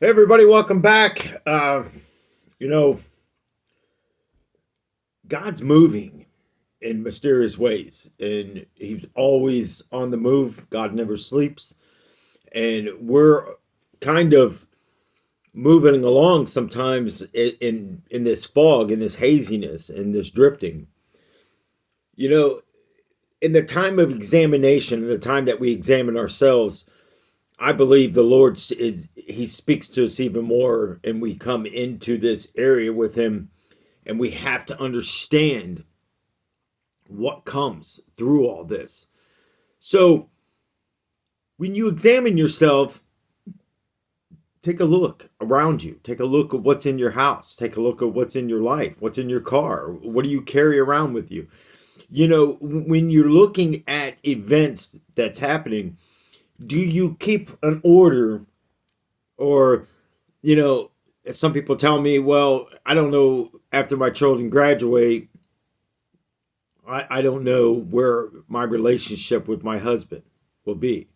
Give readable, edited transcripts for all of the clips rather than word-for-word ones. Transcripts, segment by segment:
Hey everybody, welcome back. You know, God's moving in mysterious ways, and He's always on the move. God never sleeps, and we're kind of moving along sometimes in this fog, in this haziness, in this drifting. You know, in the time of examination, in the time that we examine ourselves, I believe the Lord He speaks to us even more, and we come into this area with Him, and we have to understand what comes through all this. So when you examine yourself, take a look around you. Take a look at what's in your house. Take a look at what's in your life, what's in your car. What do you carry around with you? When you're looking at events that's happening, do you keep an order? Or, you know, some people tell me, well, I don't know, after my children graduate, I don't know where my relationship with my husband will be.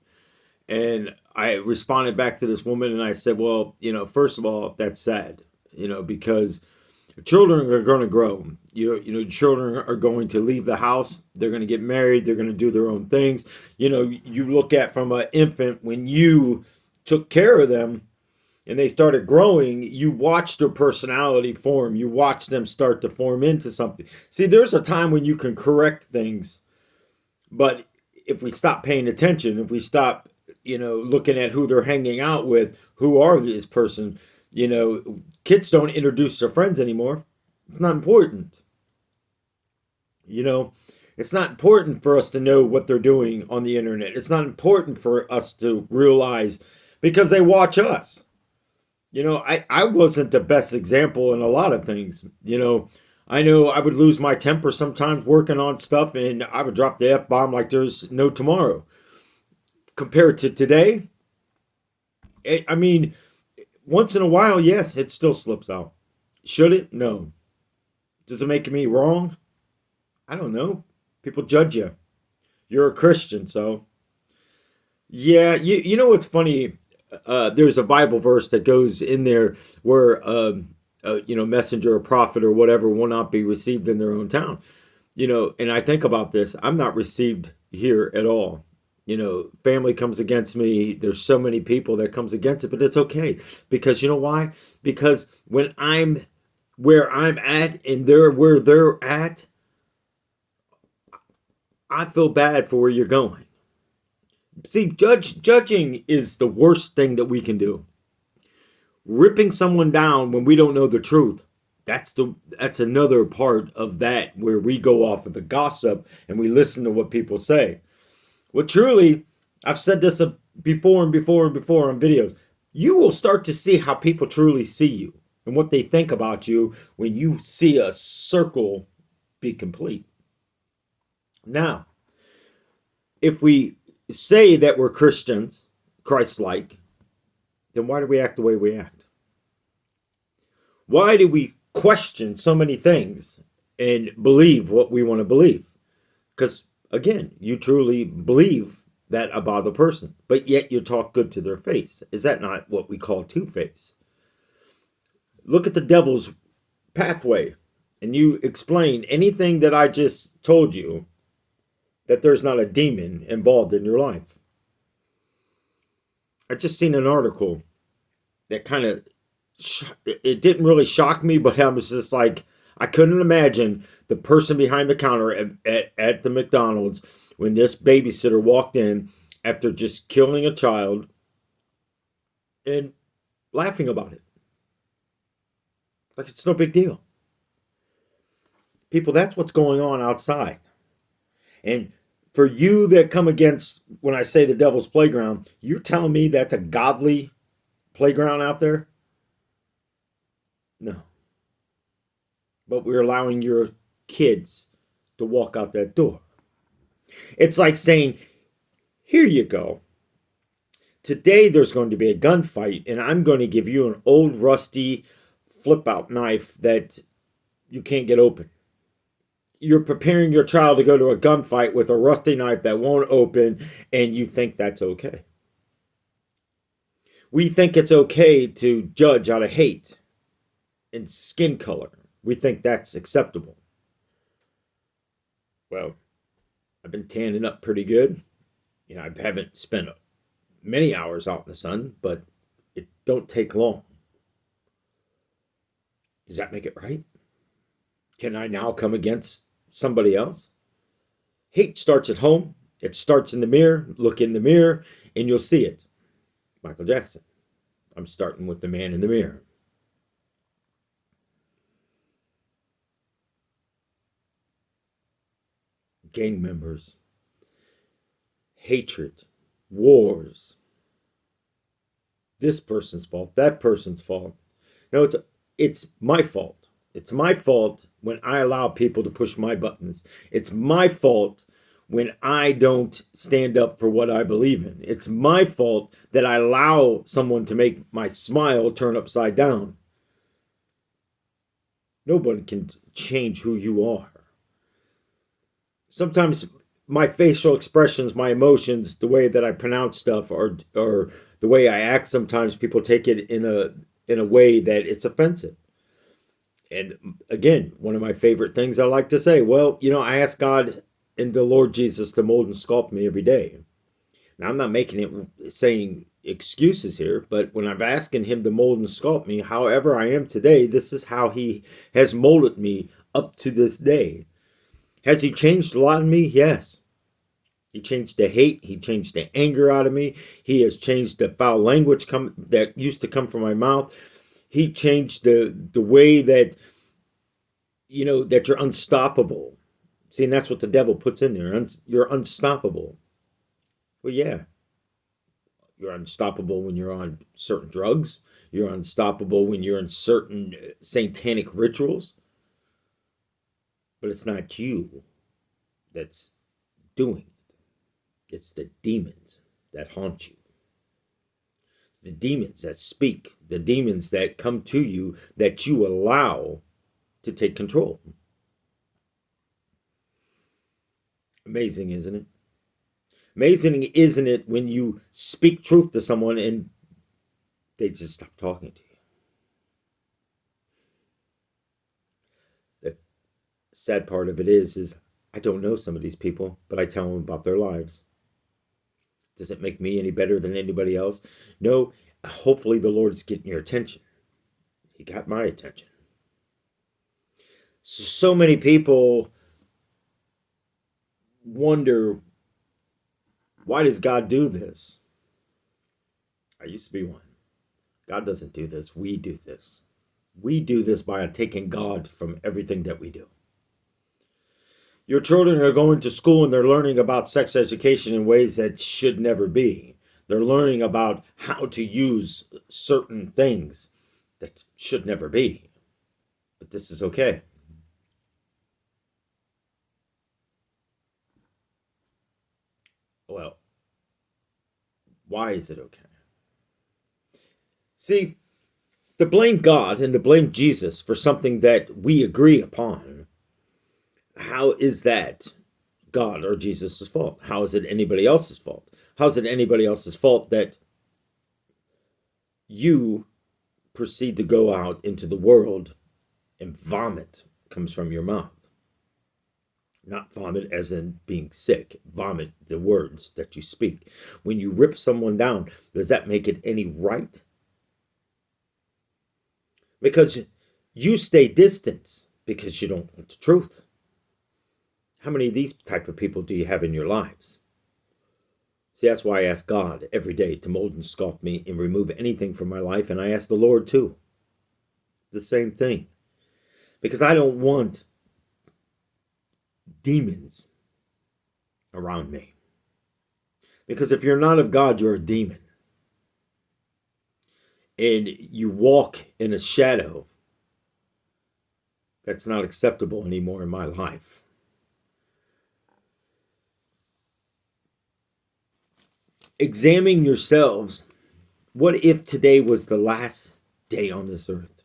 And I responded back to this woman and I said, well, first of all, that's sad, because children are going to grow. Children are going to leave the house. They're going to get married. They're going to do their own things. You look at from an infant when you took care of them and they started growing, you watch their personality form. You watch them start to form into something. See, there's a time when you can correct things, but if we stop paying attention, if we stop, looking at who they're hanging out with, who are this person, kids don't introduce their friends anymore. It's not important. You know, it's not important for us to know what they're doing on the internet. It's not important for us to realize because they watch us. I wasn't the best example in a lot of things. I know I would lose my temper sometimes working on stuff and I would drop the F bomb like there's no tomorrow. Compared to today, I mean, once in a while, yes, it still slips out. Should it? No. Does it make me wrong? I don't know. People judge you. You're a Christian, so. Yeah, you know what's funny? There's a Bible verse that goes in there where messenger or prophet or whatever will not be received in their own town. And I think about this. I'm not received here at all. Family comes against me. There's so many people that comes against it, but it's okay because you know why? Because when I'm where I'm at and they're where they're at, I feel bad for where you're going. See, judging is the worst thing that we can do. Ripping someone down when we don't know the truth. That's another part of that where we go off of the gossip and we listen to what people say. Well, truly, I've said this before and before and before on videos. You will start to see how people truly see you and what they think about you when you see a circle be complete. Now, if we say that we're Christians, Christ like, then why do we act the way we act? Why do we question so many things and believe what we want to believe? Because, again, you truly believe that about the person, but yet you talk good to their face. Is that not what we call two-face? Look at the devil's pathway, and you explain anything that I just told you that there's not a demon involved in your life. I just seen an article that kind of it didn't really shock me, but I was just like, I couldn't imagine the person behind the counter at the McDonald's when this babysitter walked in after just killing a child and laughing about it. Like it's no big deal. People, that's what's going on outside. And for you that come against when I say the devil's playground, you're telling me that's a godly playground out there? No. But we're allowing your kids to walk out that door. It's like saying, here you go. Today there's going to be a gunfight, and I'm going to give you an old rusty flip out knife that you can't get open. You're preparing your child to go to a gunfight with a rusty knife that won't open, and you think that's okay. We think it's okay to judge out of hate and skin color. We think that's acceptable. Well, I've been tanning up pretty good. I haven't spent many hours out in the sun, but it don't take long. Does that make it right? Can I now come against somebody else? Hate starts at home. It starts in the mirror. Look in the mirror and you'll see it. Michael Jackson. I'm starting with the man in the mirror. Gang members, hatred, wars. This person's fault, that person's fault. No, it's my fault. It's my fault when I allow people to push my buttons. It's my fault when I don't stand up for what I believe in. It's my fault that I allow someone to make my smile turn upside down. Nobody can change who you are. Sometimes my facial expressions, my emotions, the way that I pronounce stuff, or the way I act, sometimes people take it in a way that it's offensive. And again, one of my favorite things I like to say, well, I ask God and the Lord Jesus to mold and sculpt me every day. Now, I'm not making it saying excuses here, but when I'm asking him to mold and sculpt me, however I am today, this is how he has molded me up to this day. Has he changed a lot in me? Yes. He changed the hate. He changed the anger out of me. He has changed the foul language that used to come from my mouth. He changed the way that, that you're unstoppable. See, and that's what the devil puts in there. You're unstoppable. Well, yeah. You're unstoppable when you're on certain drugs. You're unstoppable when you're in certain satanic rituals. But it's not you that's doing it. It's the demons that haunt you. It's the demons that speak, the demons that come to you that you allow to take control. Amazing, isn't it? Amazing, isn't it, when you speak truth to someone and they just stop talking to you? The sad part of it is I don't know some of these people, but I tell them about their lives. Does it make me any better than anybody else? No. Hopefully the Lord's getting your attention. He got my attention. So many people wonder, why does God do this? I used to be one. God doesn't do this. We do this. We do this by taking God from everything that we do. Your children are going to school and they're learning about sex education in ways that should never be. They're learning about how to use certain things that should never be. But this is okay. Well, why is it okay? See, to blame God and to blame Jesus for something that we agree upon, how is that God or Jesus' fault? How is it anybody else's fault? How is it anybody else's fault that you proceed to go out into the world and vomit comes from your mouth? Not vomit as in being sick. Vomit, the words that you speak. When you rip someone down, does that make it any right? Because you stay distant because you don't want the truth. How many of these type of people do you have in your lives? See, that's why I ask God every day to mold and sculpt me and remove anything from my life. And I ask the Lord too. It's the same thing. Because I don't want demons around me. Because if you're not of God, you're a demon. And you walk in a shadow that's not acceptable anymore in my life. Examine yourselves. What if today was the last day on this earth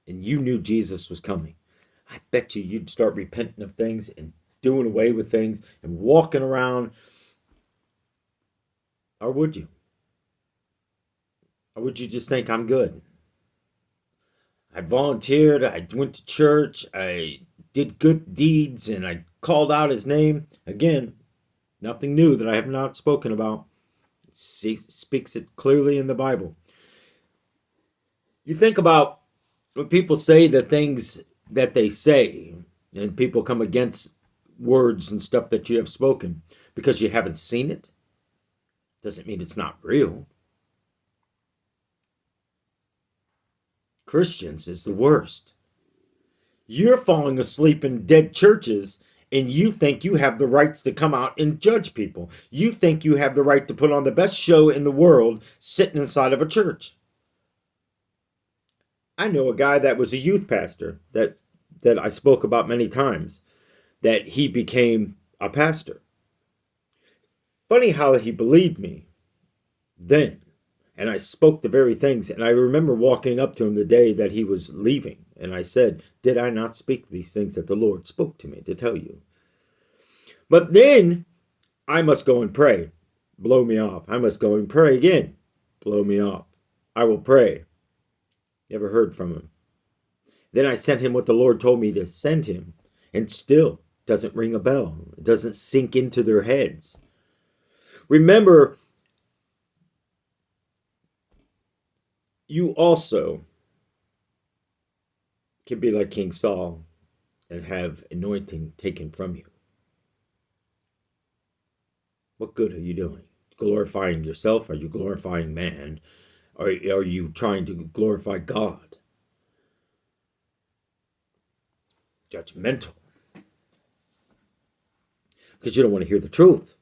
and you knew Jesus was coming? I bet you'd start repenting of things and doing away with things and walking around. Or would you? Or would you just think I'm good? I volunteered, I went to church, I did good deeds, and I called out his name. Again, nothing new that I have not spoken about. It speaks it clearly in the Bible. You think about when people say the things that they say, and people come against words and stuff that you have spoken because you haven't seen it, doesn't mean it's not real. Christians is the worst. You're falling asleep in dead churches and you think you have the rights to come out and judge people. You think you have the right to put on the best show in the world sitting inside of a church. I know a guy that was a youth pastor that I spoke about many times, that he became a pastor. Funny how he believed me then. And I spoke the very things. And I remember walking up to him the day that he was leaving. And I said, did I not speak these things that the Lord spoke to me to tell you? But then I must go and pray. Blow me off. I must go and pray again. Blow me off. I will pray. Never heard from him. Then I sent him what the Lord told me to send him. And still doesn't ring a bell. It doesn't sink into their heads. Remember, you also can be like King Saul and have anointing taken from you. What good are you doing? Glorifying yourself? Are you glorifying man? Or are you trying to glorify God? Judgmental. Because you don't want to hear the truth.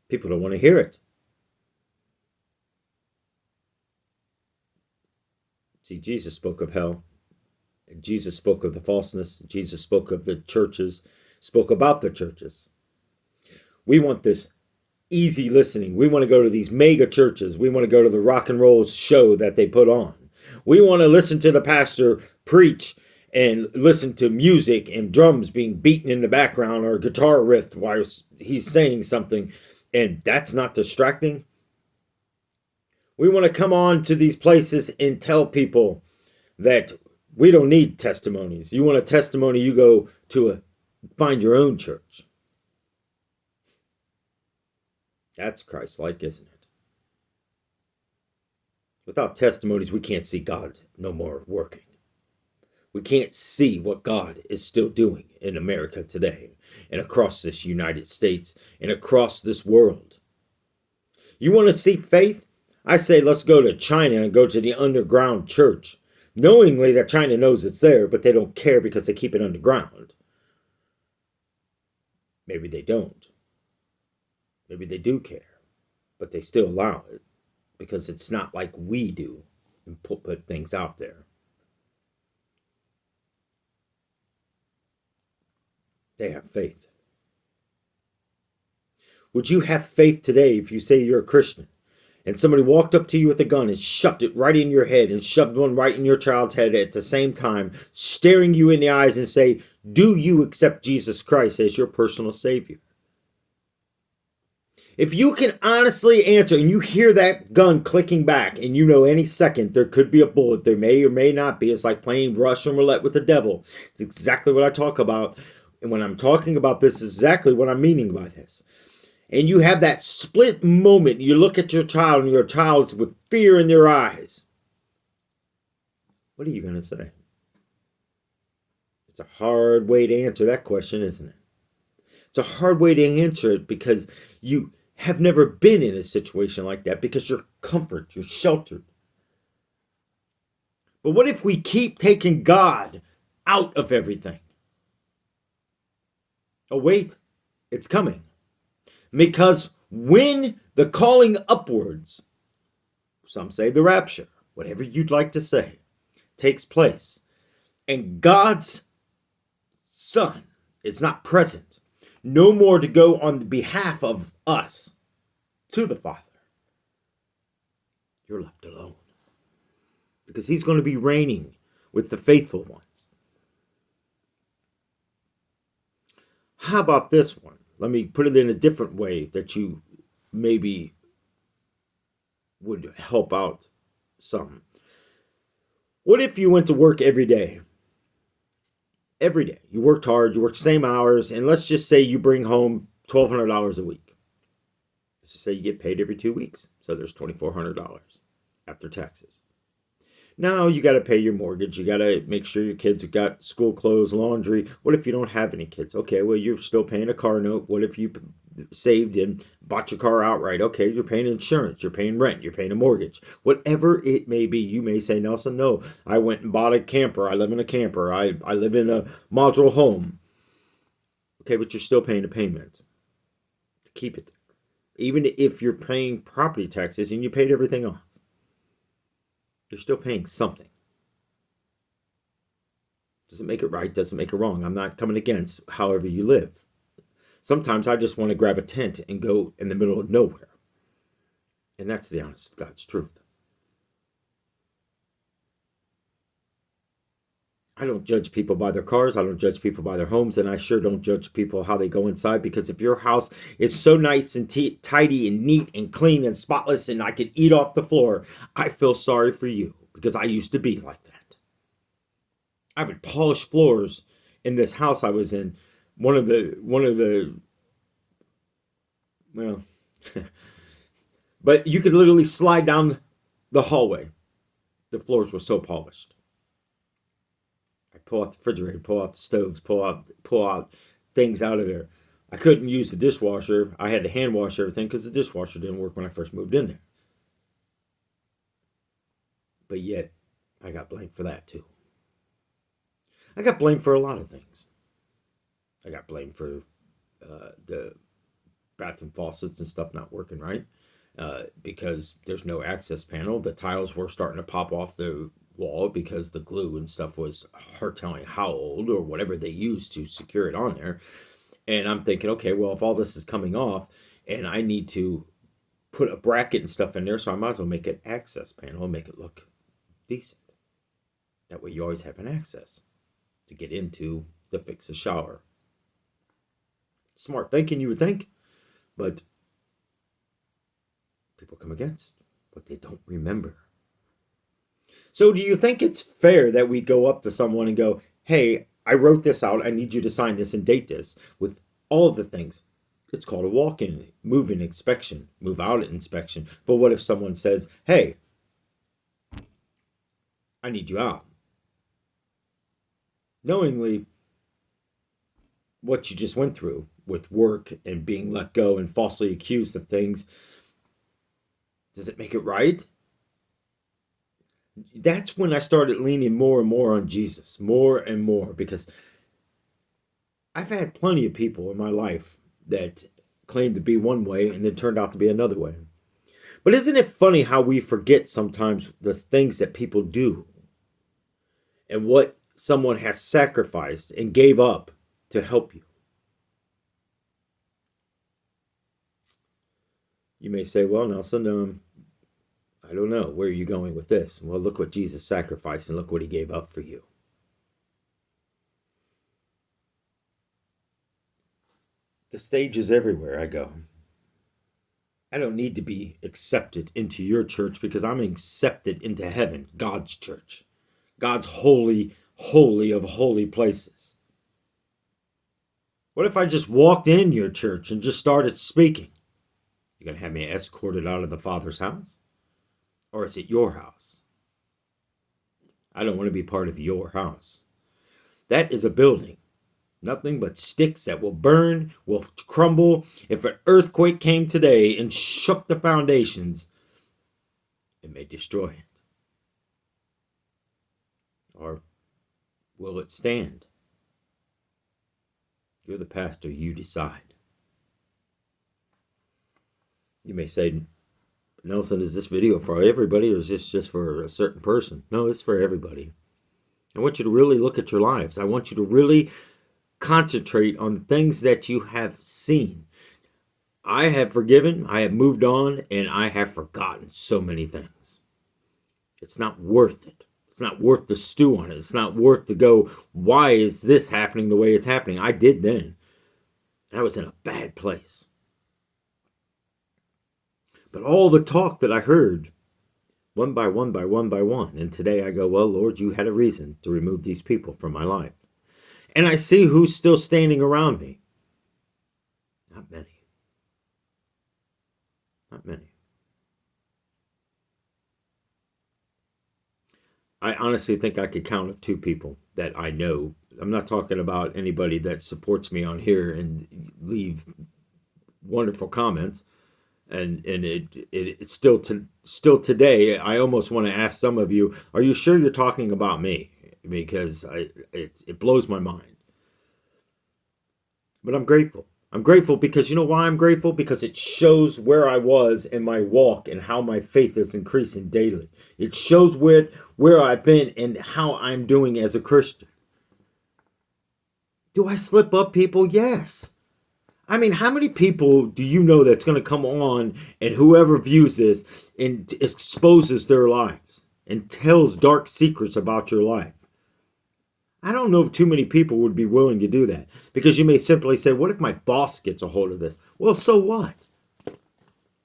People don't want to hear it. See, Jesus spoke of hell. Jesus spoke of the falseness. Jesus spoke of the churches, spoke about the churches. We want this easy listening. We want to go to these mega churches. We want to go to the rock and roll show that they put on. We want to listen to the pastor preach and listen to music and drums being beaten in the background or a guitar riff while he's saying something. And that's not distracting. We want to come on to these places and tell people that we don't need testimonies. You want a testimony, you go to find your own church. That's Christ-like, isn't it? Without testimonies, we can't see God no more working. We can't see what God is still doing in America today and across this United States and across this world. You want to see faith? I say let's go to China and go to the underground church, knowingly that China knows it's there, but they don't care because they keep it underground. Maybe they don't. Maybe they do care, but they still allow it because it's not like we do and put things out there. They have faith. Would you have faith today if you say you're a Christian and somebody walked up to you with a gun and shoved it right in your head and shoved one right in your child's head at the same time, staring you in the eyes and say, do you accept Jesus Christ as your personal Savior? If you can honestly answer and you hear that gun clicking back and you know any second there could be a bullet, there may or may not be. It's like playing Russian roulette with the devil. It's exactly what I talk about. And when I'm talking about this, exactly what I'm meaning by this. And you have that split moment. You look at your child and your child's with fear in their eyes. What are you going to say? It's a hard way to answer that question, isn't it? It's a hard way to answer it because you have never been in a situation like that because you're comforted, you're sheltered. But what if we keep taking God out of everything? Oh, wait, it's coming. Because when the calling upwards, some say the rapture, whatever you'd like to say, takes place, and God's Son is not present, no more to go on behalf of us to the Father, you're left alone. Because he's going to be reigning with the faithful ones. How about this one? Let me put it in a different way that you maybe would help out some. What if you went to work every day? Every day. You worked hard, you worked the same hours, and let's just say you bring home $1,200 a week. Let's just say you get paid every 2 weeks. So there's $2,400 after taxes. Now you got to pay your mortgage. You got to make sure your kids have got school clothes, laundry. What if you don't have any kids? Okay, well, you're still paying a car note. What if you saved and bought your car outright? Okay, you're paying insurance. You're paying rent. You're paying a mortgage. Whatever it may be, you may say, Nelson, no, I went and bought a camper. I live in a camper. I live in a modular home. Okay, but you're still paying a payment to keep it there. Even if you're paying property taxes and you paid everything off, you're still paying something. Doesn't make it right, doesn't make it wrong. I'm not coming against however you live. Sometimes I just want to grab a tent and go in the middle of nowhere. And that's the honest God's truth. I don't judge people by their cars. I don't judge people by their homes. And I sure don't judge people how they go inside. Because if your house is so nice and tidy and neat and clean and spotless and I could eat off the floor, I feel sorry for you. Because I used to be like that. I would polish floors in this house I was in. One of the well, but you could literally slide down the hallway. The floors were so polished. Pull out the refrigerator, pull out the stoves, pull out things out of there. I couldn't use the dishwasher. I had to hand wash everything because the dishwasher didn't work when I first moved in there. But yet, I got blamed for that too. I got blamed for a lot of things. I got blamed for the bathroom faucets and stuff not working right because there's no access panel. The tiles were starting to pop off the wall because the glue and stuff was hard telling how old or whatever they used to secure it on there. And I'm thinking, okay, well, if all this is coming off and I need to put a bracket and stuff in there, so I might as well make an access panel and make it look decent. That way you always have an access to get into to fix a shower. Smart thinking, you would think, but people come against what they don't remember. So do you think it's fair that we go up to someone and go, hey, I wrote this out. I need you to sign this and date this with all of the things. It's called a walk-in, move-in inspection, move-out inspection. But what if someone says, hey, I need you out? Knowingly what you just went through with work and being let go and falsely accused of things, does it make it right? That's when I started leaning more and more on Jesus, more and more, because I've had plenty of people in my life that claimed to be one way and then turned out to be another way. But isn't it funny how we forget sometimes the things that people do and what someone has sacrificed and gave up to help you? You may say, well, Nelson, I don't know. Where are you going with this? Well, look what Jesus sacrificed and look what he gave up for you. The stage is everywhere I go. I don't need to be accepted into your church because I'm accepted into heaven, God's church. God's holy, holy of holy places. What if I just walked in your church and just started speaking? You going to have me escorted out of the Father's house? Or is it your house? I don't want to be part of your house. That is a building. Nothing but sticks that will burn, will crumble. If an earthquake came today and shook the foundations, it may destroy it. Or will it stand? You're the pastor, you decide. You may say, Nelson, is this video for everybody or is this just for a certain person? No, it's for everybody. I want you to really look at your lives. I want you to really concentrate on things that you have seen. I have forgiven, I have moved on, and I have forgotten so many things. It's not worth it. It's not worth the stew on it. It's not worth to go, why is this happening the way it's happening? I did then. And I was in a bad place. But all the talk that I heard one by one by one by one. And today I go, well, Lord, you had a reason to remove these people from my life. And I see who's still standing around me. Not many. Not many. I honestly think I could count of 2 people that I know. I'm not talking about anybody that supports me on here and leave wonderful comments. And it's still today. I almost want to ask some of you, are you sure you're talking about me? Because it blows my mind. But I'm grateful. I'm grateful because you know why I'm grateful? Because it shows where I was in my walk and how my faith is increasing daily. It shows where I've been and how I'm doing as a Christian. Do I slip up, people? Yes. I mean, how many people do you know that's going to come on and whoever views this and exposes their lives and tells dark secrets about your life? I don't know if too many people would be willing to do that because you may simply say, what if my boss gets a hold of this? Well, so what?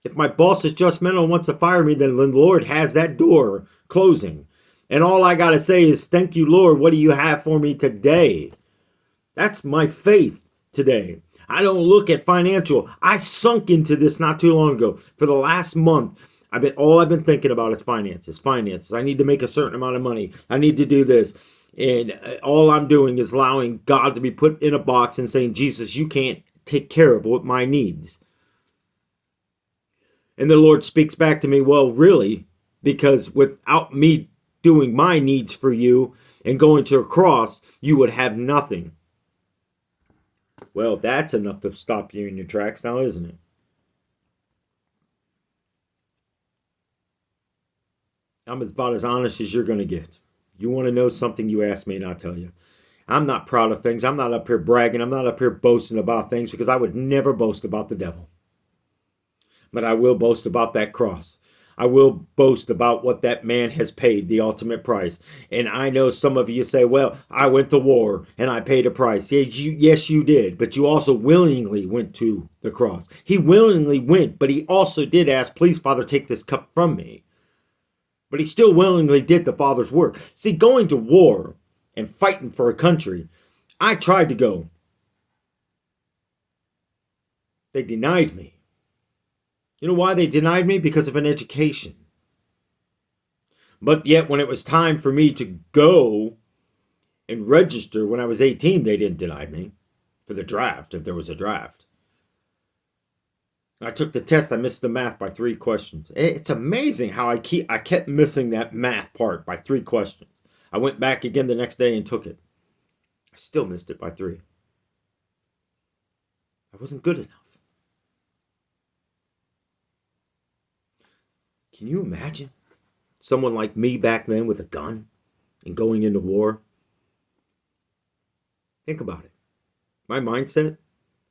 If my boss is judgmental and wants to fire me, then the Lord has that door closing. And all I got to say is, thank you, Lord. What do you have for me today? That's my faith today. I don't look at financial. I sunk into this not too long ago. For the last month, all I've been thinking about is finances. Finances. I need to make a certain amount of money. I need to do this. And all I'm doing is allowing God to be put in a box and saying, Jesus, you can't take care of what my needs. And the Lord speaks back to me, well, really, because without me doing my needs for you and going to a cross, you would have nothing. Well, that's enough to stop you in your tracks now, isn't it? I'm about as honest as you're going to get. You want to know something, you ask me and I'll tell you. I'm not proud of things. I'm not up here bragging. I'm not up here boasting about things because I would never boast about the devil. But I will boast about that cross. I will boast about what that man has paid, the ultimate price. And I know some of you say, well, I went to war and I paid a price. Yes, you did. But you also willingly went to the cross. He willingly went, but he also did ask, please, Father, take this cup from me. But he still willingly did the Father's work. See, going to war and fighting for a country, I tried to go. They denied me. You know why they denied me? Because of an education. But yet when it was time for me to go and register when I was 18, they didn't deny me for the draft, if there was a draft. I took the test. I missed the math by 3 questions. It's amazing how I kept missing that math part by 3 questions. I went back again the next day and took it. I still missed it by 3. I wasn't good enough. Can you imagine someone like me back then with a gun and going into war? Think about it. My mindset,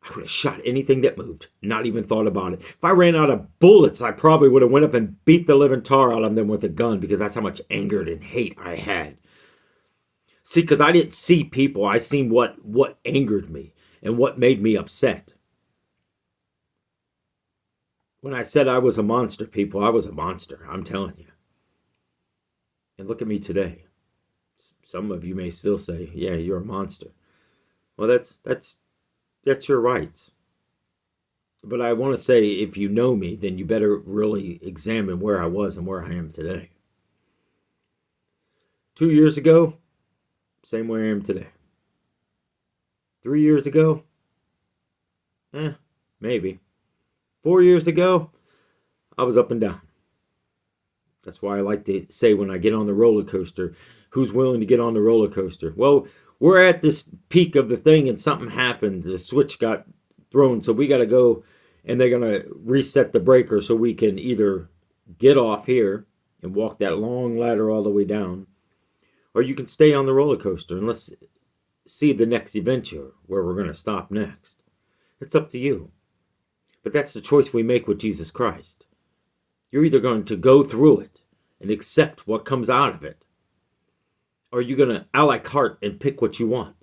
I would have shot anything that moved, not even thought about it. If I ran out of bullets, I probably would have went up and beat the living tar out of them with a gun because that's how much anger and hate I had. See, because I didn't see people. I seen what angered me and what made me upset. When I said I was a monster, people, I was a monster. I'm telling you. And look at me today. Some of you may still say, yeah, you're a monster. Well, that's your rights. But I want to say, if you know me, then you better really examine where I was and where I am today. 2 years ago, same way I am today. 3 years ago, maybe. 4 years ago, I was up and down. That's why I like to say when I get on the roller coaster, who's willing to get on the roller coaster? Well, we're at this peak of the thing and something happened. The switch got thrown, so we got to go, and they're going to reset the breaker so we can either get off here and walk that long ladder all the way down, or you can stay on the roller coaster and let's see the next adventure where we're going to stop next. It's up to you. But that's the choice we make with Jesus Christ. You're either going to go through it and accept what comes out of it, or you're going to a la carte and pick what you want.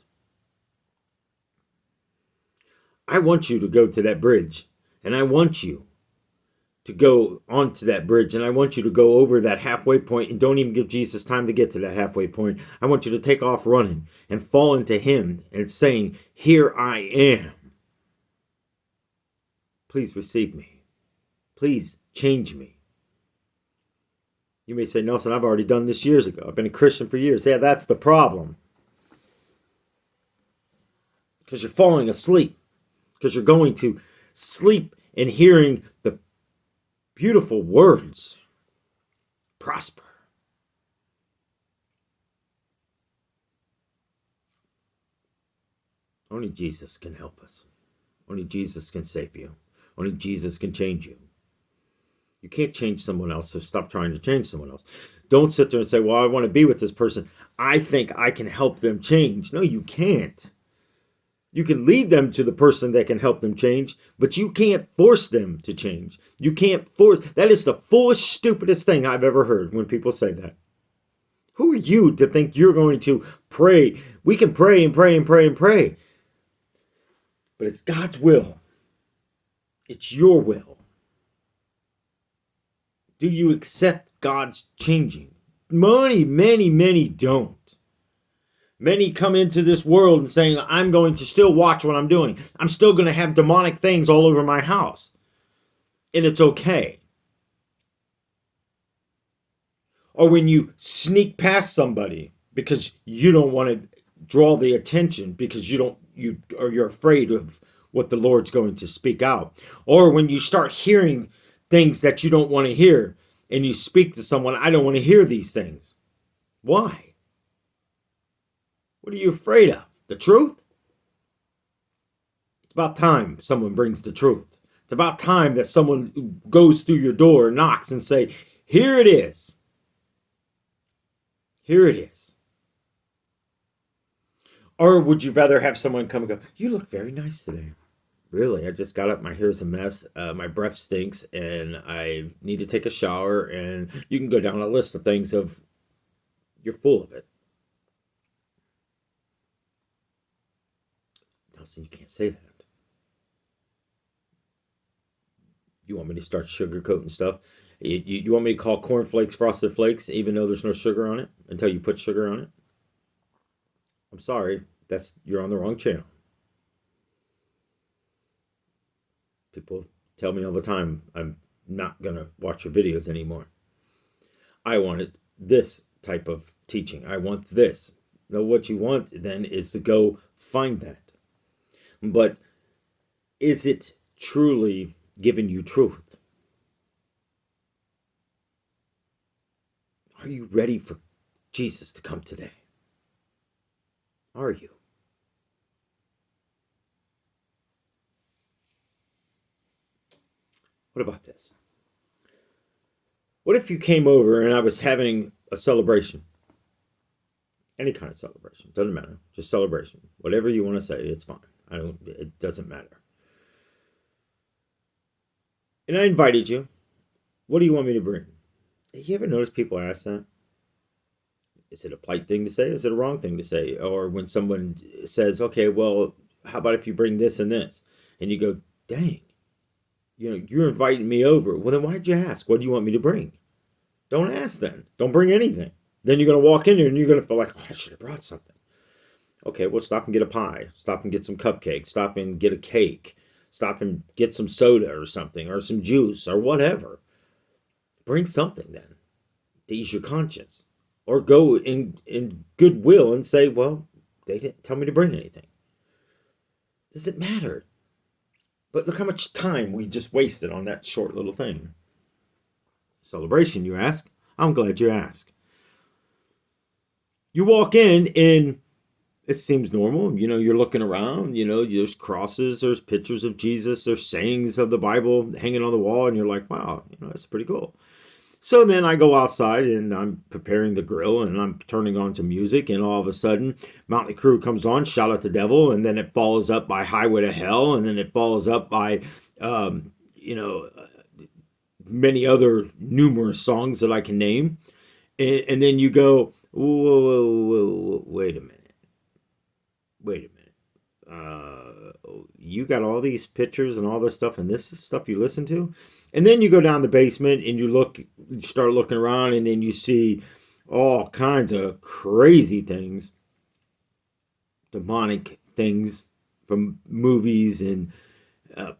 I want you to go to that bridge, and I want you to go onto that bridge, and I want you to go over that halfway point and don't even give Jesus time to get to that halfway point. I want you to take off running and fall into him and saying, here I am. Please receive me. Please change me. You may say, Nelson, I've already done this years ago. I've been a Christian for years. Yeah, that's the problem. Because you're falling asleep. Because you're going to sleep and hearing the beautiful words. Prosper. Only Jesus can help us. Only Jesus can save you. Only Jesus can change you. You can't change someone else, so stop trying to change someone else. Don't sit there and say, well, I want to be with this person. I think I can help them change. No, you can't. You can lead them to the person that can help them change, but you can't force them to change. You can't force. That is the foolish, stupidest thing I've ever heard when people say that. Who are you to think you're going to pray? We can pray and pray and pray and pray, but it's God's will. It's your will. Do you accept God's changing? Many don't. Many come into this world and saying, I'm going to still watch what I'm doing. I'm still going to have demonic things all over my house. And it's okay. Or when you sneak past somebody because you don't want to draw the attention because you're afraid of what the Lord's going to speak out. Or when you start hearing things that you don't want to hear and you speak to someone, I don't want to hear these things. Why? What are you afraid of? The truth? It's about time someone brings the truth. It's about time that someone goes through your door, knocks, and say, here it is. Here it is. Or would you rather have someone come and go, you look very nice today. Really, I just got up, my hair's a mess, my breath stinks, and I need to take a shower, and you can go down a list of things of, you're full of it. Nelson, you can't say that. You want me to start sugarcoating stuff? You want me to call cornflakes Frosted Flakes even though there's no sugar on it until you put sugar on it? I'm sorry, you're on the wrong channel. People tell me all the time I'm not going to watch your videos anymore. I wanted this type of teaching. I want this. No, what you want then is to go find that. But is it truly giving you truth? Are you ready for Jesus to come today? Are you? What about this? What if you came over and I was having a celebration? Any kind of celebration. Doesn't matter. Just celebration. Whatever you want to say, it's fine. It doesn't matter. And I invited you. What do you want me to bring? You ever notice people ask that? Is it a polite thing to say? Is it a wrong thing to say? Or when someone says, okay, well, how about if you bring this and this? And you go, dang, you're inviting me over. Well, then why'd you ask? What do you want me to bring? Don't ask then. Don't bring anything. Then you're going to walk in there and you're going to feel like, oh, I should have brought something. Okay, well, stop and get a pie. Stop and get some cupcakes. Stop and get a cake. Stop and get some soda or something, or some juice or whatever. Bring something then to ease your conscience. Or go in goodwill and say, well, they didn't tell me to bring anything. Does it matter? But look how much time we just wasted on that short little thing. Celebration, you ask? I'm glad you asked. You walk in and it seems normal. You're looking around, there's crosses, there's pictures of Jesus, there's sayings of the Bible hanging on the wall, and you're like, wow, that's pretty cool. So then I go outside and I'm preparing the grill and I'm turning on some music, and all of a sudden Motley Crue comes on, Shout at the Devil, and then it follows up by Highway to Hell, and then it follows up by, many other numerous songs that I can name. And then you go, whoa, wait a minute. you got all these pictures and all this stuff, and this is stuff you listen to? And then you go down the basement and you start looking around, and then you see all kinds of crazy things, demonic things from movies and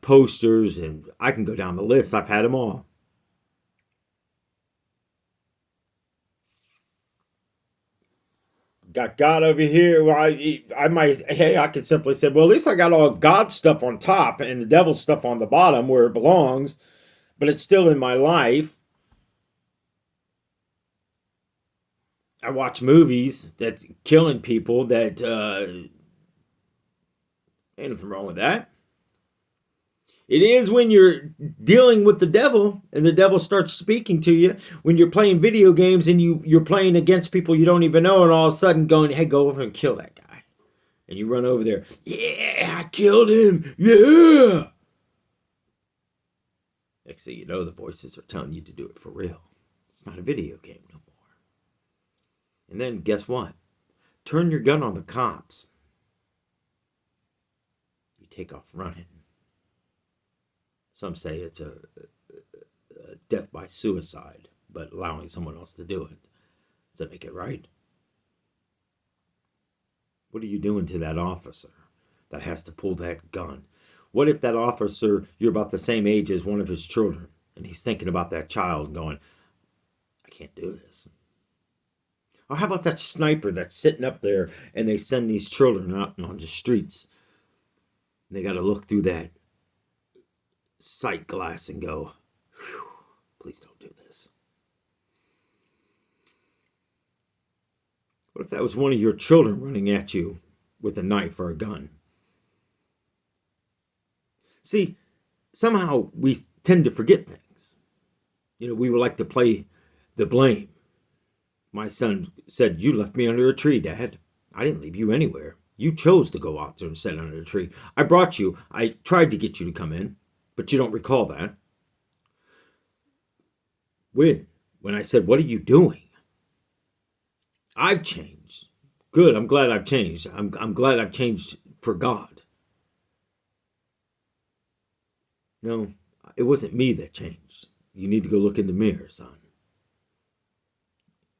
posters, and I can go down the list. I've had them all. Got God over here. Well, I might, hey, I could simply say, well, at least I got all God's stuff on top and the devil's stuff on the bottom where it belongs, but it's still in my life. I watch movies that's killing people that, ain't nothing wrong with that. It is when you're dealing with the devil and the devil starts speaking to you, when you're playing video games and you're playing against people you don't even know, and all of a sudden going, hey, go over and kill that guy. And you run over there, yeah, I killed him, yeah. Next thing you know, the voices are telling you to do it for real. It's not a video game no more. And then guess what? Turn your gun on the cops. You take off running. Some say it's a death by suicide, but allowing someone else to do it. Does that make it right? What are you doing to that officer that has to pull that gun? What if that officer, you're about the same age as one of his children, and he's thinking about that child and going, I can't do this. Or how about that sniper that's sitting up there and they send these children out on the streets? They got to look through that sight glass and go, please don't do this. What if that was one of your children running at you with a knife or a gun? See, somehow we tend to forget things. We would like to play the blame. My son said, you left me under a tree, Dad. I didn't leave you anywhere. You chose to go out there and sit under the tree. I brought you. I tried to get you to come in, but you don't recall that. When I said, what are you doing? I've changed. Good, I'm glad I've changed. I'm glad I've changed for God. No, it wasn't me that changed. You need to go look in the mirror, son.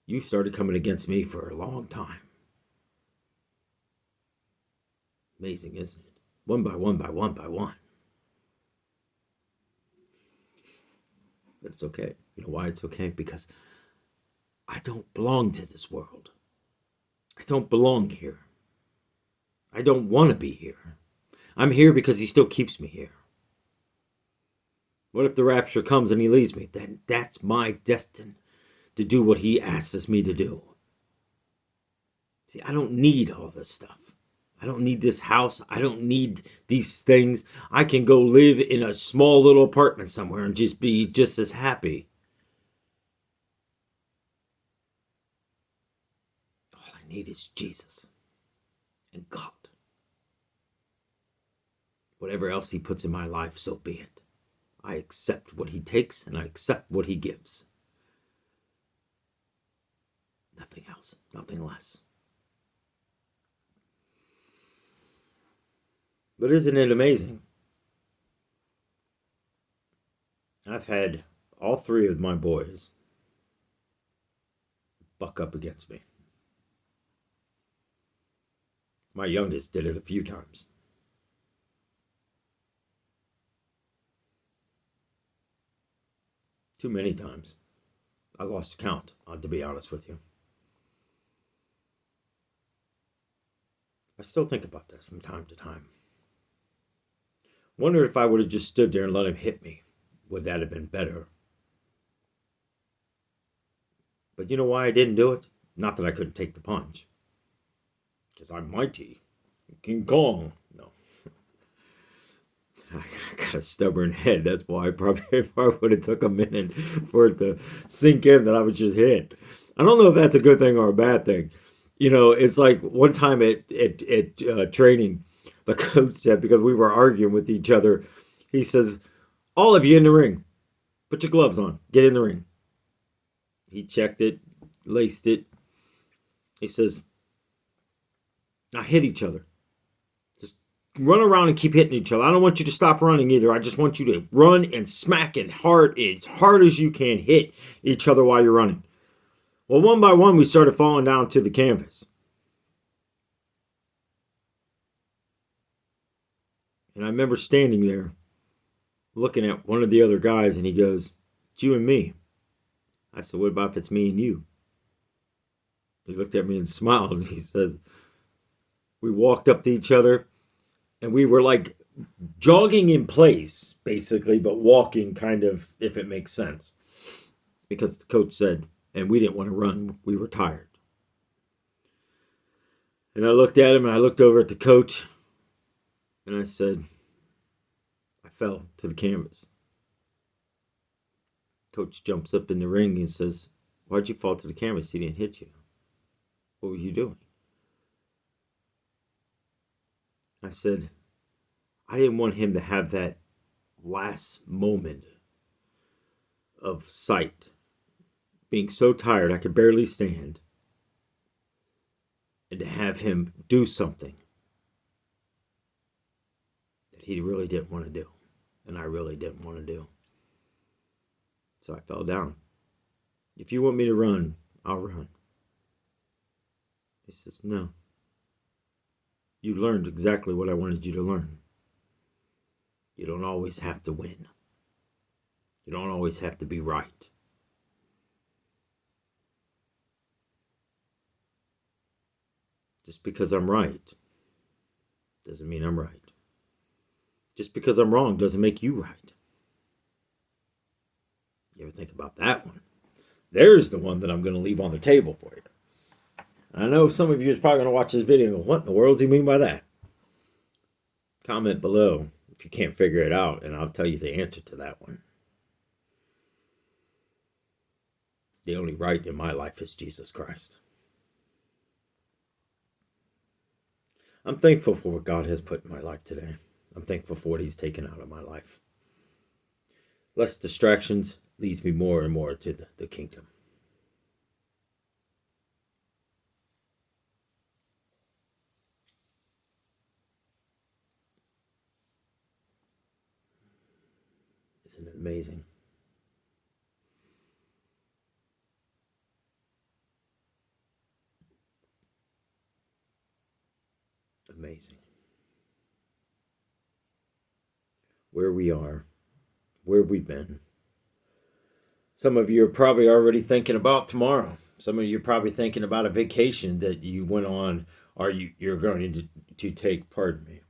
You started coming against me for a long time. Amazing, isn't it? One by one by one by one. But it's okay. You know why it's okay? Because I don't belong to this world. I don't belong here. I don't want to be here. I'm here because he still keeps me here. What if the rapture comes and he leaves me? Then that's my destiny to do what he asks me to do. See, I don't need all this stuff. I don't need this house. I don't need these things. I can go live in a small little apartment somewhere and just be just as happy. All I need is Jesus and God. Whatever else he puts in my life, so be it. I accept what he takes and I accept what he gives. Nothing else, nothing less. But isn't it amazing? I've had all three of my boys buck up against me. My youngest did it a few times. Too many times. I lost count, to be honest with you. I still think about this from time to time. Wonder if I would have just stood there and let him hit me. Would that have been better? But you know why I didn't do it? Not that I couldn't take the punch. Because I'm mighty. King Kong. No. I got a stubborn head. That's why I probably would have took a minute for it to sink in that I was just hit. I don't know if that's a good thing or a bad thing. It's like one time at training, the coach said, because we were arguing with each other, he says, all of you in the ring, put your gloves on, get in the ring. He checked it, laced it. He says, now hit each other. Just run around and keep hitting each other. I don't want you to stop running either. I just want you to run and smack it hard as you can, hit each other while you're running. Well, one by one, we started falling down to the canvas. And I remember standing there looking at one of the other guys, and he goes, "It's you and me." I said, "What about if it's me and you?" He looked at me and smiled, and he said, we walked up to each other, and we were like jogging in place, basically, but walking kind of, if it makes sense. Because the coach said, and we didn't want to run, we were tired. And I looked at him, and I looked over at the coach, and I said, I fell to the canvas. Coach jumps up in the ring and says, "Why'd you fall to the canvas? He didn't hit you. What were you doing?" I said, I didn't want him to have that last moment of sight, being so tired I could barely stand, and to have him do something that he really didn't want to do, and I really didn't want to do. So I fell down. "If you want me to run, I'll run." He says, "No. You learned exactly what I wanted you to learn. You don't always have to win. You don't always have to be right. Just because I'm right doesn't mean I'm right. Just because I'm wrong doesn't make you right." You ever think about that one? There's the one that I'm going to leave on the table for you. I know some of you is probably going to watch this video and go, "What in the world does he mean by that?" Comment below if you can't figure it out, and I'll tell you the answer to that one. The only right in my life is Jesus Christ. I'm thankful for what God has put in my life today. I'm thankful for what he's taken out of my life. Less distractions leads me more and more to the kingdom. Isn't it amazing? Amazing. Where we are, where we've been. Some of you are probably already thinking about tomorrow. Some of you are probably thinking about a vacation that you went on, or you're going to take, pardon me.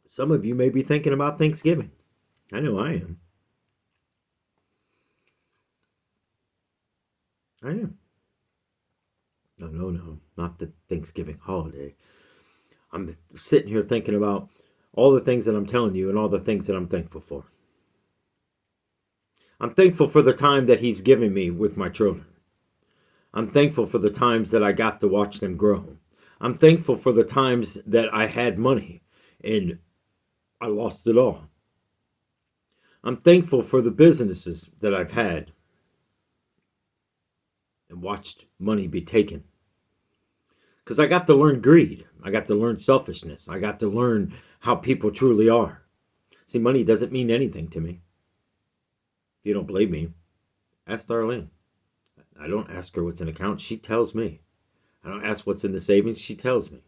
Some of you may be thinking about Thanksgiving. I know I am. I am. No, not the Thanksgiving holiday. I'm sitting here thinking about all the things that I'm telling you and all the things that I'm thankful for. I'm thankful for the time that he's given me with my children. I'm thankful for the times that I got to watch them grow. I'm thankful for the times that I had money and I lost it all. I'm thankful for the businesses that I've had and watched money be taken. Because I got to learn greed. I got to learn selfishness. I got to learn how people truly are. See, money doesn't mean anything to me. If you don't believe me, ask Darlene. I don't ask her what's in account. She tells me. I don't ask what's in the savings. She tells me.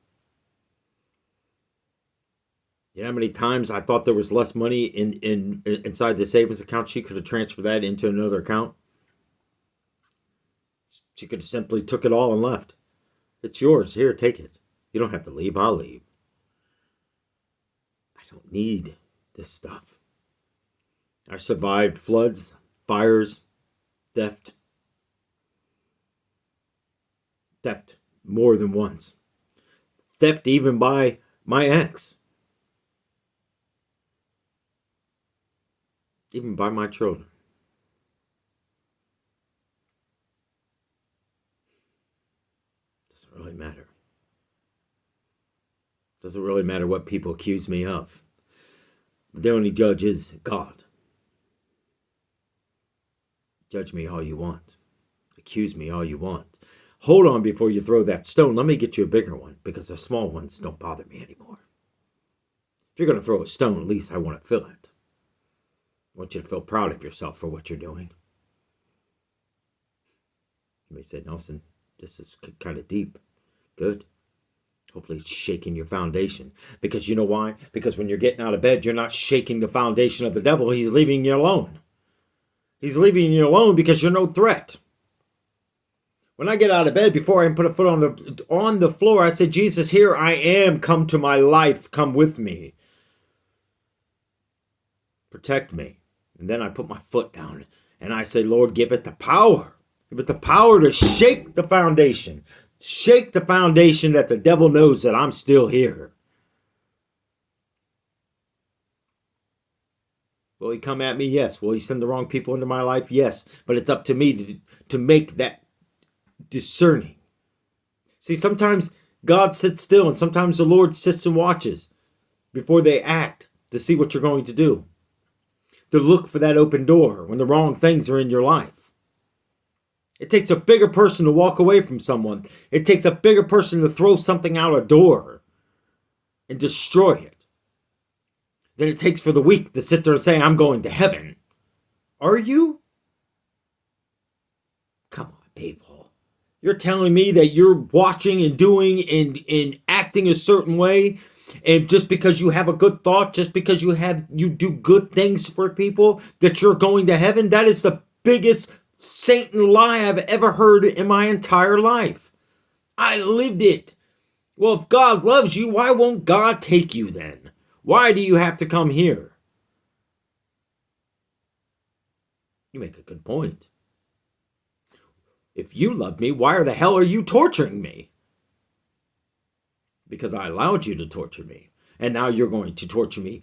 You know how many times I thought there was less money inside the savings account? She could have transferred that into another account. She could have simply took it all and left. It's yours. Here, take it. You don't have to leave. I'll leave. I don't need this stuff. I survived floods, fires, theft. Theft more than once. Theft even by my ex. Even by my children. Doesn't really matter. Doesn't really matter what people accuse me of. The only judge is God. Judge me all you want. Accuse me all you want. Hold on before you throw that stone. Let me get you a bigger one, because the small ones don't bother me anymore. If you're going to throw a stone, at least I want to fill it. I want you to feel proud of yourself for what you're doing. You may say, Nelson, this is kind of deep. Good. Hopefully it's shaking your foundation. Because you know why? Because when you're getting out of bed, you're not shaking the foundation of the devil. He's leaving you alone. He's leaving you alone because you're no threat. When I get out of bed, before I put a foot on the floor, I said, Jesus, here I am. Come to my life. Come with me. Protect me. And then I put my foot down and I say, Lord, give it the power. Give it the power to shake the foundation. Shake the foundation that the devil knows that I'm still here. Will he come at me? Yes. Will he send the wrong people into my life? Yes. But it's up to me to make that discerning. See, sometimes God sits still and sometimes the Lord sits and watches before they act to see what you're going to do. To look for that open door when the wrong things are in your life. It takes a bigger person to walk away from someone. It takes a bigger person to throw something out a door and destroy it than it takes for the weak to sit there and say, I'm going to heaven. Are you? Come on, people. You're telling me that you're watching and doing and acting a certain way, and just because you have a good thought, just because you do good things for people, that you're going to heaven? That is the biggest Satan lie I've ever heard in my entire life. I lived it. Well, if God loves you, why won't God take you then? Why do you have to come here? You make a good point. If you love me, why the hell are you torturing me? Because I allowed you to torture me. And now you're going to torture me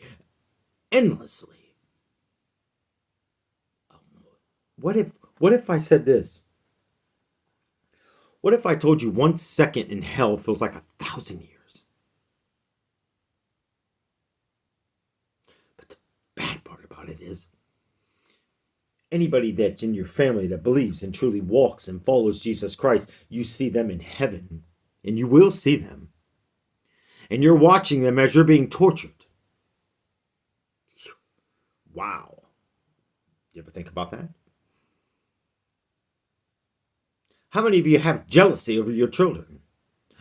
endlessly. What if I said this? What if I told you 1 second in hell feels like 1,000 years? But the bad part about it is, anybody that's in your family that believes and truly walks and follows Jesus Christ, you see them in heaven. And you will see them. And you're watching them as you're being tortured. Wow. You ever think about that? How many of you have jealousy over your children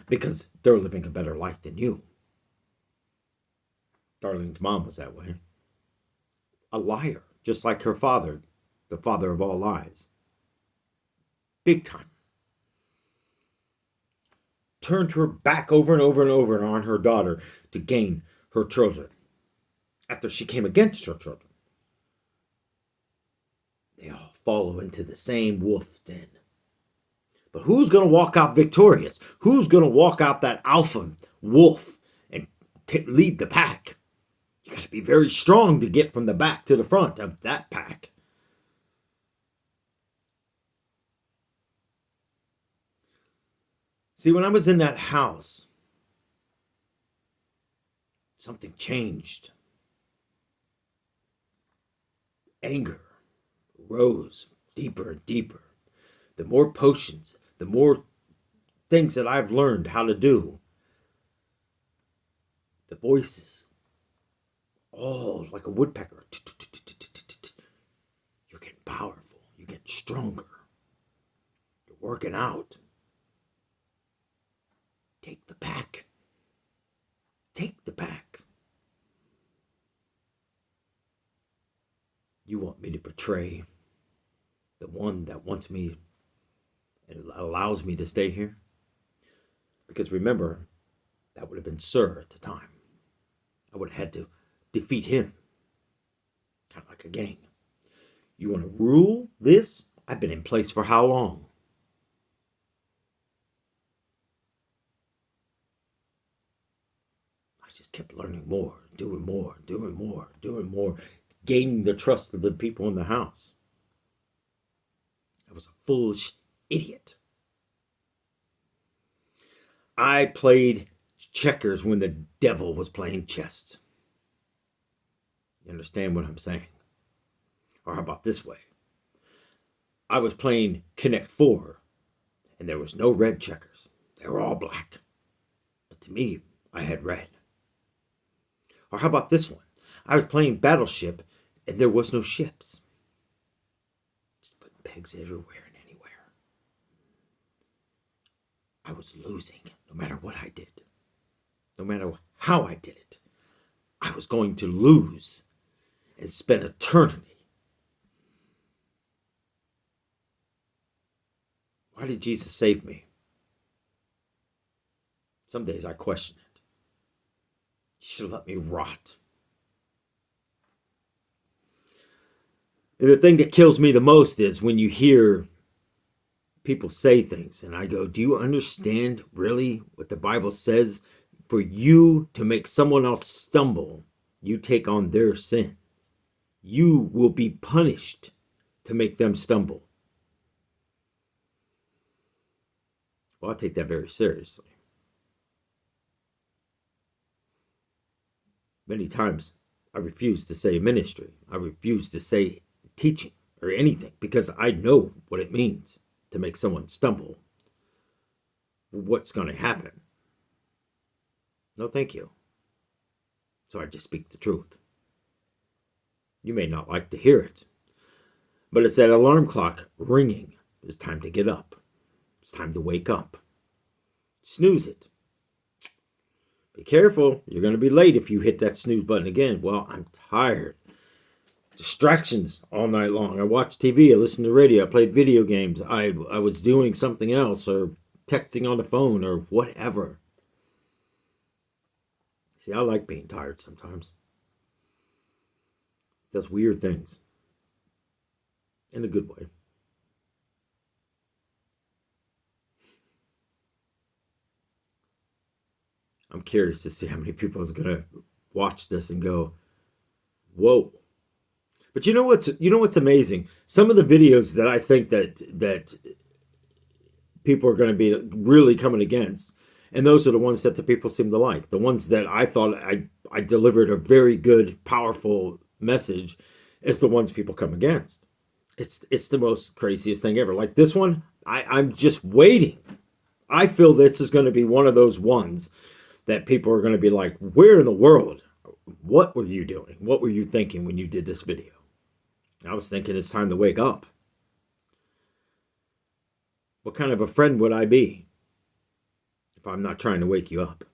because they're living a better life than you? Darlene's mom was that way. A liar, just like her father, the father of all lies. Big time. Turned her back over and over and over on her daughter to gain her children. After she came against her children. They all follow into the same wolf's den. But who's going to walk out victorious? Who's going to walk out that alpha wolf and lead the pack? You got to be very strong to get from the back to the front of that pack. See, when I was in that house, something changed. Anger rose deeper and deeper. The more potions, the more things that I've learned how to do. The voices, all like a woodpecker. You're getting powerful. You're getting stronger. You're working out. Take the pack. Take the pack. You want me to betray the one that wants me and allows me to stay here? Because remember, that would have been Sir at the time. I would have had to defeat him. Kind of like a gang. You want to rule this? I've been in place for how long? I just kept learning more, doing more, gaining the trust of the people in the house. I was a foolish idiot. I played checkers when the devil was playing chess. You understand what I'm saying? Or how about this way? I was playing Connect 4, and there was no red checkers. They were all black. But to me, I had red. Or how about this one? I was playing Battleship, and there was no ships. Just putting pegs everywhere and anywhere. I was losing no matter what I did. No matter how I did it. I was going to lose and spend eternity. Why did Jesus save me? Some days I question it. He should have let me rot. And the thing that kills me the most is when you hear people say things and I go, do you understand really what the Bible says? For you to make someone else stumble, you take on their sin. You will be punished to make them stumble. Well, I take that very seriously. Many times I refuse to say ministry. I refuse to say teaching or anything because I know what it means to make someone stumble. What's going to happen? No, thank you. So I just speak the truth. You may not like to hear it, but it's that alarm clock ringing. It's time to get up. It's time to wake up. Snooze it. Be careful. You're going to be late if you hit that snooze button again. Well, I'm tired. Distractions all night long. I watched TV. I listened to radio. I played video games. I was doing something else or texting on the phone or whatever. See, I like being tired sometimes. It does weird things. In a good way. I'm curious to see how many people is going to watch this and go, whoa. But you know what's amazing? Some of the videos that I think that people are going to be really coming against, and those are the ones that the people seem to like. The ones that I thought I delivered a very good, powerful message is the ones people come against. It's the most craziest thing ever. Like this one, I'm just waiting. I feel this is going to be one of those ones that people are going to be like, where in the world? What were you doing? What were you thinking when you did this video? I was thinking it's time to wake up. What kind of a friend would I be if I'm not trying to wake you up?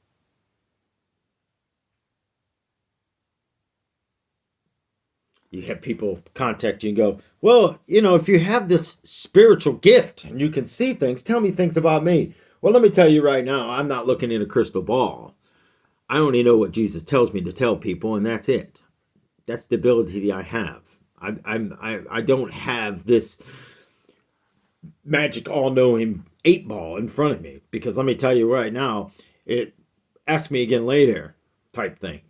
You have people contact you and go, well, if you have this spiritual gift and you can see things, tell me things about me. Well, let me tell you right now, I'm not looking in a crystal ball. I only know what Jesus tells me to tell people, and that's it. That's the ability I have. I don't have this magic all-knowing 8-ball in front of me, because let me tell you right now, it ask me again later type thing.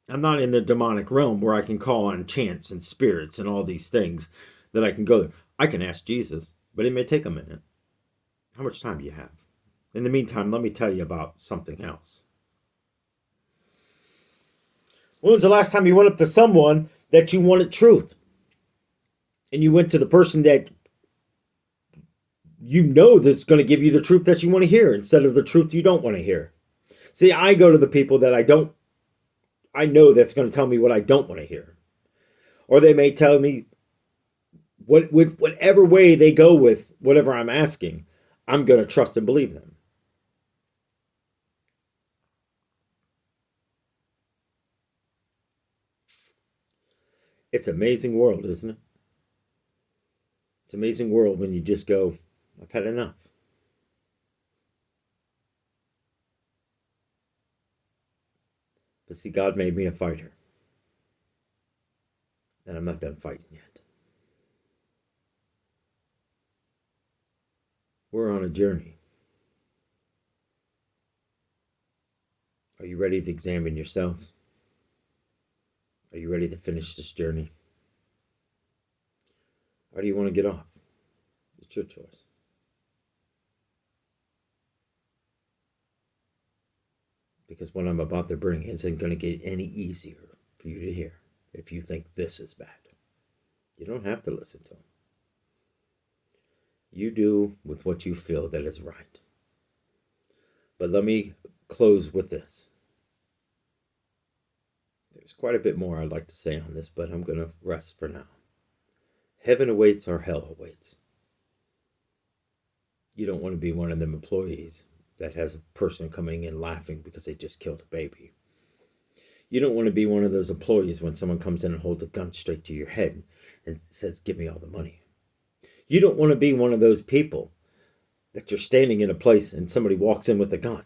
I'm not in the demonic realm where I can call on chants and spirits and all these things that I can go there. I can ask Jesus, but it may take a minute. How much time do you have? In the meantime, let me tell you about something else. When was the last time you went up to someone that you wanted truth? And you went to the person that this is going to give you the truth that you want to hear instead of the truth you don't want to hear. See, I go to the people that I know that's going to tell me what I don't want to hear. Or they may tell me whatever way they go with whatever I'm asking, I'm going to trust and believe them. It's an amazing world, isn't it? It's an amazing world when you just go, I've had enough. But see, God made me a fighter. And I'm not done fighting yet. We're on a journey. Are you ready to examine yourselves? Are you ready to finish this journey? Or do you want to get off? It's your choice. Because what I'm about to bring isn't going to get any easier for you to hear if you think this is bad. You don't have to listen to them. You do with what you feel that is right. But let me close with this. There's quite a bit more I'd like to say on this, but I'm going to rest for now. Heaven awaits or hell awaits. You don't want to be one of them employees that has a person coming in laughing because they just killed a baby. You don't want to be one of those employees when someone comes in and holds a gun straight to your head and says, "Give me all the money." You don't want to be one of those people that you're standing in a place and somebody walks in with a gun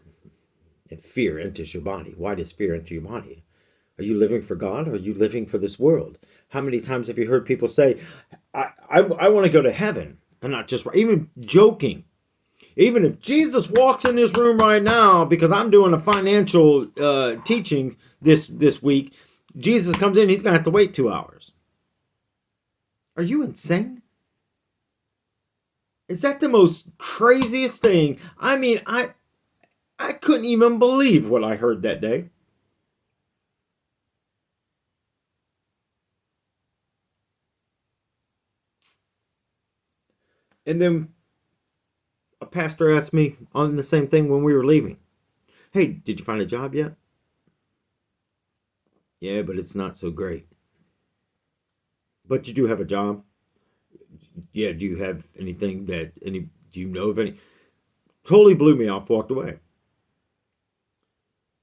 and fear enters your body. Why does fear enter your body? Are you living for God or are you living for this world? How many times have you heard people say, I want to go to heaven? And not just, even joking. Even if Jesus walks in this room right now, because I'm doing a financial teaching this week, Jesus comes in, he's going to have to wait 2 hours. Are you insane? Is that the most craziest thing? I mean, I couldn't even believe what I heard that day. And then a pastor asked me on the same thing when we were leaving. "Hey, did you find a job yet?" "Yeah, but it's not so great." "But you do have a job?" "Yeah, do you have anything do you know of any?" Totally blew me off, walked away.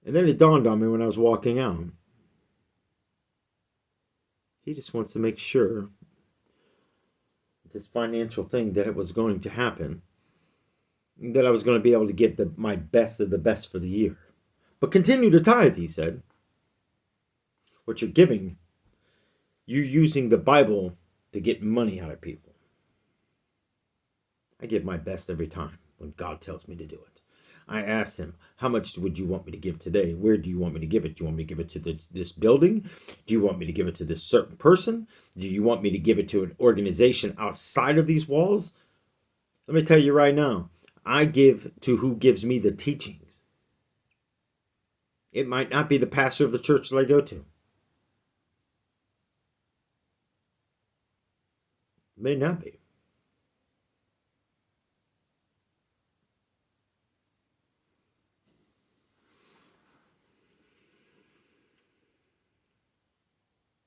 And then it dawned on me when I was walking out. He just wants to make sure this financial thing that it was going to happen, that I was going to be able to give my best of the best for the year. But continue to tithe, he said. What you're giving, you're using the Bible to get money out of people. I give my best every time when God tells me to do it. I asked him, "How much would you want me to give today? Where do you want me to give it? Do you want me to give it to this building? Do you want me to give it to this certain person? Do you want me to give it to an organization outside of these walls?" Let me tell you right now, I give to who gives me the teachings. It might not be the pastor of the church that I go to. It may not be.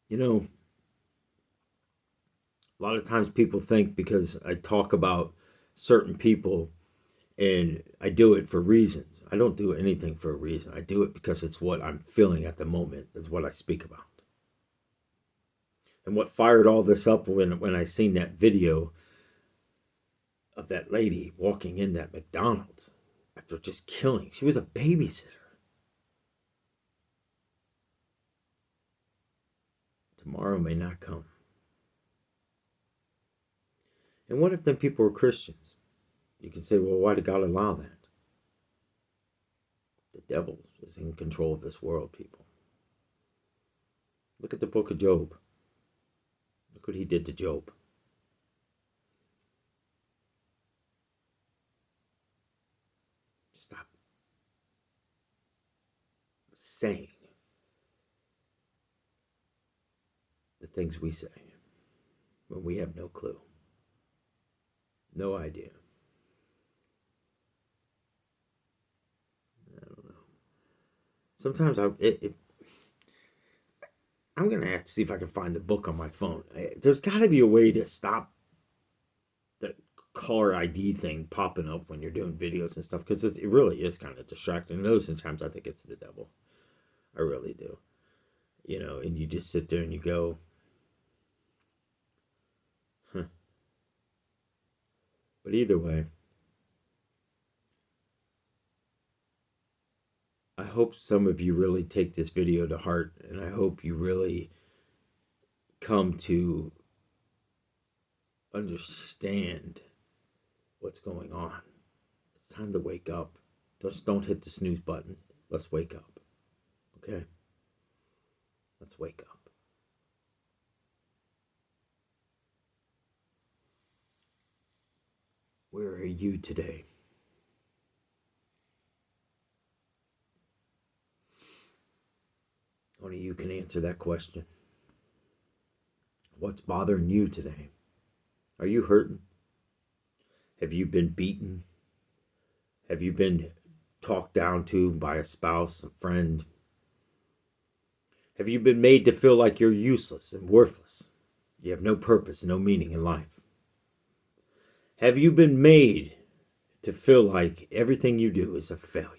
You know, a lot of times people think because I talk about certain people and I do it for reasons. I don't do anything for a reason. I do it because it's what I'm feeling at the moment. It's what I speak about. And what fired all this up when I seen that video of that lady walking in that McDonald's after just killing. She was a babysitter. Tomorrow may not come. And what if then people were Christians? You can say, well, why did God allow that? The devil is in control of this world, people. Look at the book of Job. Look what he did to Job. Stop saying the things we say when we have no clue, no idea. I don't know. Sometimes I'm going to have to see if I can find the book on my phone. There's got to be a way to stop the caller ID thing popping up when you're doing videos and stuff, because it really is kind of distracting. And those sometimes I think it's the devil. I really do. You know, and you just sit there and you go, huh. But either way, I hope some of you really take this video to heart, and I hope you really come to understand what's going on. It's time to wake up. Just don't hit the snooze button. Let's wake up. Okay? Let's wake up. Where are you today? Only you can answer that question. What's bothering you today? Are you hurting? Have you been beaten? Have you been talked down to by a spouse, a friend? Have you been made to feel like you're useless and worthless? You have no purpose, no meaning in life. Have you been made to feel like everything you do is a failure?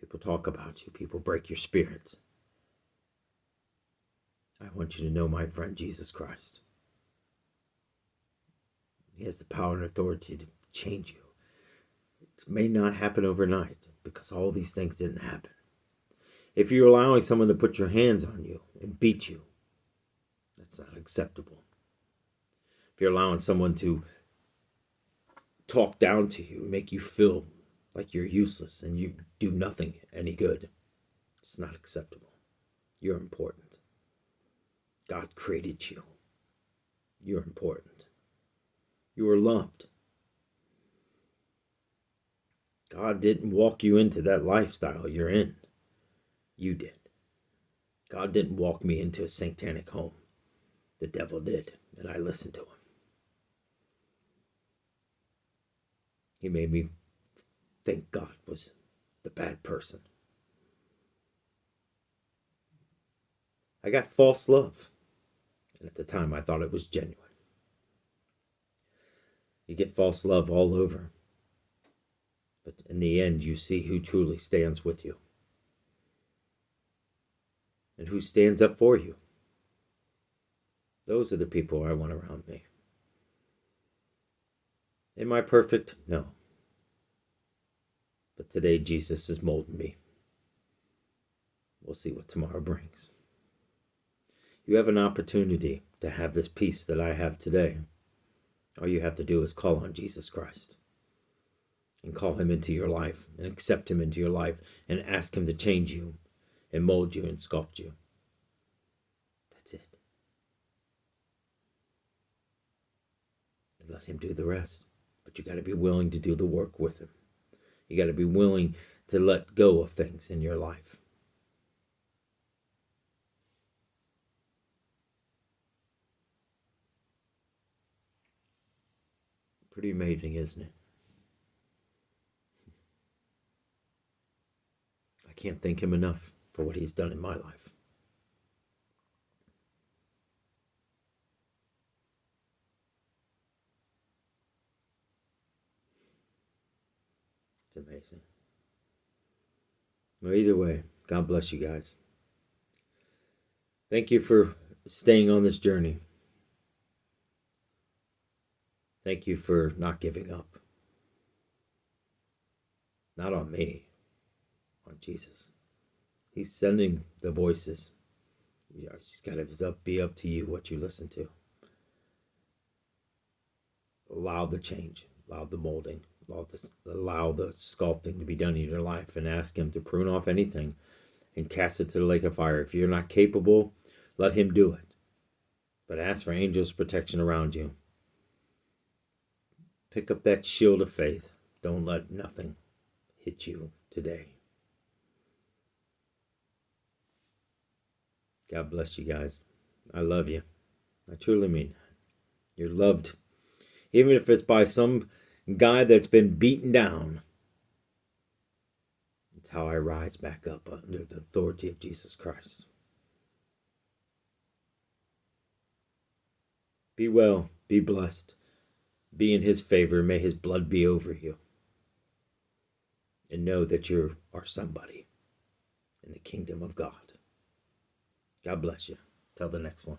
People talk about you. People break your spirit. I want you to know, my friend, Jesus Christ. He has the power and authority to change you. It may not happen overnight because all these things didn't happen. If you're allowing someone to put your hands on you and beat you, that's not acceptable. If you're allowing someone to talk down to you, make you feel like you're useless and you do nothing any good, it's not acceptable. You're important. God created you. You're important. You are loved. God didn't walk you into that lifestyle you're in. You did. God didn't walk me into a satanic home. The devil did, and I listened to him. He made me think God was the bad person. I got false love, and at the time I thought it was genuine. You get false love all over, but in the end you see who truly stands with you and who stands up for you. Those are the people I want around me. Am I perfect? No. But today Jesus is molding me. We'll see what tomorrow brings. You have an opportunity to have this peace that I have today. All you have to do is call on Jesus Christ and call him into your life and accept him into your life and ask him to change you and mold you and sculpt you. That's it. And let him do the rest. But you got to be willing to do the work with him. You got to be willing to let go of things in your life. Pretty amazing, isn't it? I can't thank him enough for what he's done in my life. It's amazing. Well, either way, God bless you guys. Thank you for staying on this journey. Thank you for not giving up. Not on me, on Jesus. He's sending the voices. It's got to be up to you what you listen to. Allow the change, allow the molding, allow the sculpting to be done in your life, and ask him to prune off anything and cast it to the lake of fire. If you're not capable, let him do it. But ask for angels' protection around you. Pick up that shield of faith. Don't let nothing hit you today. God bless you guys. I love you. I truly mean that. You're loved. Even if it's by some guy that's been beaten down. It's how I rise back up under the authority of Jesus Christ. Be well. Be blessed. Be in his favor. May his blood be over you. And know that you are somebody in the kingdom of God. God bless you. Till the next one.